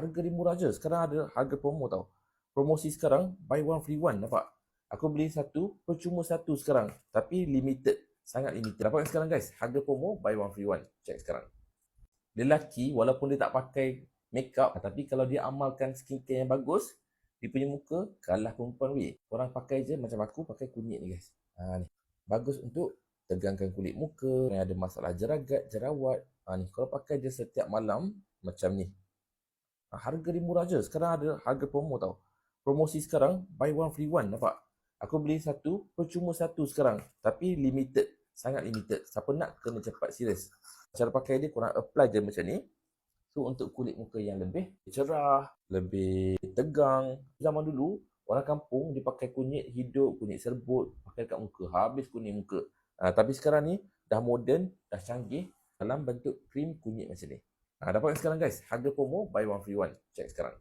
Harga dia murah je. Sekarang ada harga promo tau. Promosi sekarang, buy one free one, nampak? Aku beli satu, percuma satu sekarang. Tapi limited. Sangat limited. Dapat sekarang guys, harga promo, buy one free one. Check sekarang. Lelaki, walaupun dia tak pakai makeup, tapi kalau dia amalkan skincare yang bagus, dia punya muka kalah perempuan weh. Orang pakai je macam aku pakai kunyit ni guys. Ni. Bagus untuk tegangkan kulit muka, yang ada masalah jerawat. Ni kalau pakai je setiap malam macam ni. Harga dia murah je. Sekarang ada harga promo tau. Promosi sekarang, buy one free one, nampak? Aku beli satu, percuma satu sekarang. Tapi limited. Sangat limited. Siapa nak, kena cepat, serius. Cara pakai dia, korang apply je macam ni. So, untuk kulit muka yang lebih cerah, lebih tegang. Zaman dulu, orang kampung dia pakai kunyit hidup, kunyit serbuk, pakai kat muka. Habis kuning muka. Tapi sekarang ni, dah moden, dah canggih, dalam bentuk krim kunyit macam ni. Dapat sekarang guys, harga promo, buy one free one. Check sekarang.